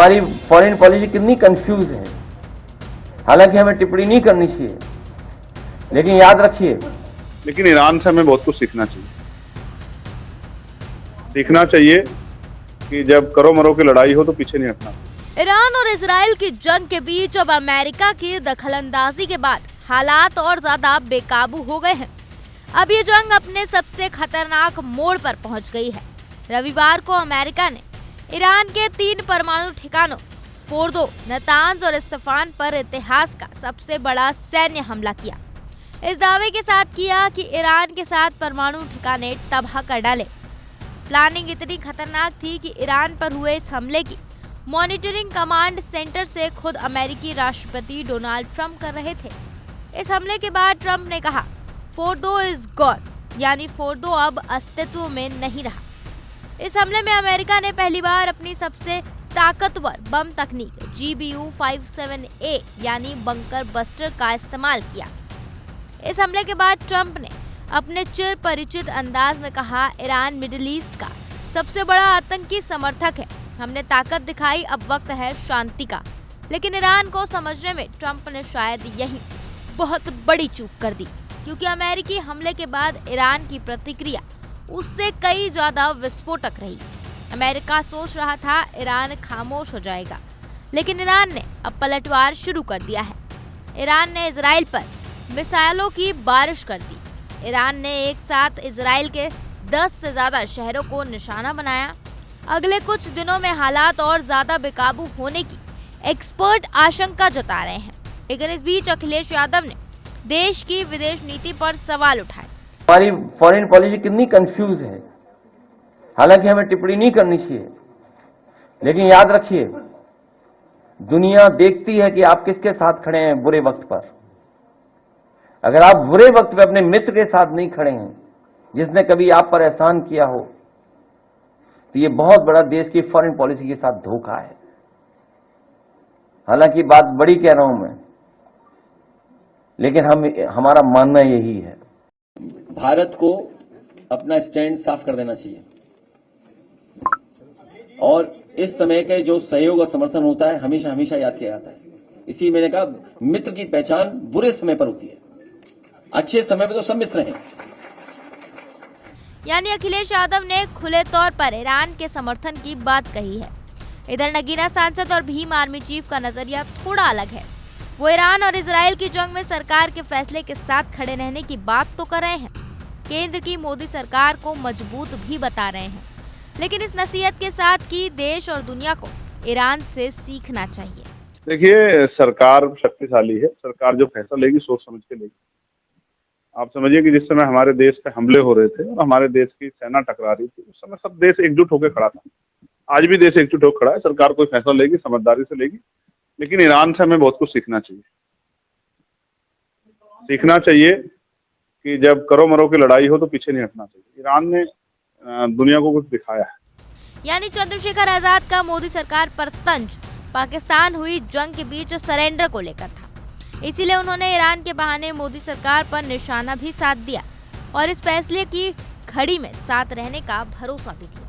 हमारी foreign policy कितनी confuse है। हालांकि हमें टिप्पणी नहीं करनी चाहिए, लेकिन याद रखिए, लेकिन ईरान से हमें बहुत कुछ सीखना चाहिए। सीखना चाहिए कि जब करो मरो की लड़ाई हो तो पीछे नहीं हटना। ईरान और इजराइल की जंग के बीच अब अमेरिका की दखलंदाजी के बाद हालात और ज्यादा बेकाबू हो गए हैं। अब ये जंग अपने सबसे खतरनाक मोड़ पर पहुंच गई है। रविवार को अमेरिका ने ईरान के 3 परमाणु ठिकानों फोर्दो, नतांज और इस्फहान पर इतिहास का सबसे बड़ा सैन्य हमला किया। इस दावे के साथ किया कि ईरान के साथ परमाणु ठिकाने तबाह कर डाले। प्लानिंग इतनी खतरनाक थी कि ईरान पर हुए इस हमले की मॉनिटरिंग कमांड सेंटर से खुद अमेरिकी राष्ट्रपति डोनाल्ड ट्रंप कर रहे थे। इस हमले के बाद ट्रंप ने कहा, फोर्दो इज गॉन, यानी फोर्दो अब अस्तित्व में नहीं रहा। इस हमले में अमेरिका ने पहली बार अपनी सबसे ताकतवर बम तकनीक GBU-57A यानी बंकर बस्टर का इस्तेमाल किया। इस हमले के बाद ट्रंप ने अपने चिर परिचित अंदाज में कहा, ईरान मिडिल ईस्ट का सबसे बड़ा आतंकी समर्थक है। हमने ताकत दिखाई, अब वक्त है शांति का। लेकिन ईरान को समझने में ट्रंप ने शायद यही बहुत बड़ी चूक कर दी, क्योंकि अमेरिकी हमले के बाद ईरान की प्रतिक्रिया उससे कई ज्यादा विस्फोटक रही। अमेरिका सोच रहा था ईरान खामोश हो जाएगा, लेकिन ईरान ने अब पलटवार शुरू कर दिया है। ईरान ने इजराइल पर मिसाइलों की बारिश कर दी। ईरान ने एक साथ इजराइल के 10 से ज्यादा शहरों को निशाना बनाया। अगले कुछ दिनों में हालात और ज्यादा बेकाबू होने की एक्सपर्ट आशंका जता रहे हैं। लेकिन इस बीच अखिलेश यादव ने देश की विदेश नीति पर सवाल उठाए। हमारी फॉरेन पॉलिसी कितनी कंफ्यूज है। हालांकि हमें टिप्पणी नहीं करनी चाहिए, लेकिन याद रखिए, दुनिया देखती है कि आप किसके साथ खड़े हैं बुरे वक्त पर। अगर आप बुरे वक्त पे अपने मित्र के साथ नहीं खड़े हैं, जिसने कभी आप पर एहसान किया हो, तो ये बहुत बड़ा देश की फॉरेन पॉलिसी के साथ धोखा है। हालांकि बात बड़ी कह रहा हूं मैं, लेकिन हमारा मानना यही है। भारत को अपना स्टैंड साफ कर देना चाहिए और इस समय के जो सहयोग और समर्थन होता है हमेशा हमेशा याद किया जाता है। इसी मैंने कहा, मित्र की पहचान बुरे समय पर होती है, अच्छे समय पर तो सब मित्र हैं। यानी अखिलेश यादव ने खुले तौर पर ईरान के समर्थन की बात कही है। इधर नगीना सांसद और भीम आर्मी चीफ का नजरिया थोड़ा अलग है। वो ईरान और इजराइल की जंग में सरकार के फैसले के साथ खड़े रहने की बात तो कर रहे हैं, केंद्र की मोदी सरकार को मजबूत भी बता रहे हैं, लेकिन इस नसीहत के साथ कि देश और दुनिया को ईरान से सीखना चाहिए। देखिए, सरकार शक्तिशाली है। सरकार जो फैसला लेगी सोच समझ के लेगी। आप समझिए कि जिस समय हमारे देश पे हमले हो रहे थे और हमारे देश की सेना टकरा रही थी, उस समय सब देश एकजुट होकर खड़ा था। आज भी देश एकजुट होकर खड़ा है। सरकार कोई फैसला लेगी, समझदारी से लेगी, लेकिन ईरान से हमें बहुत कुछ सीखना चाहिए। सीखना चाहिए कि जब करो मरो की लड़ाई हो तो पीछे नहीं हटना चाहिए। ईरान ने दुनिया को कुछ दिखाया है। यानी चंद्रशेखर आजाद का मोदी सरकार पर तंज पाकिस्तान हुई जंग के बीच सरेंडर को लेकर था। इसीलिए उन्होंने ईरान के बहाने मोदी सरकार पर निशाना भी साध दिया और इस फैसले की घड़ी में साथ रहने का भरोसा भी दिया।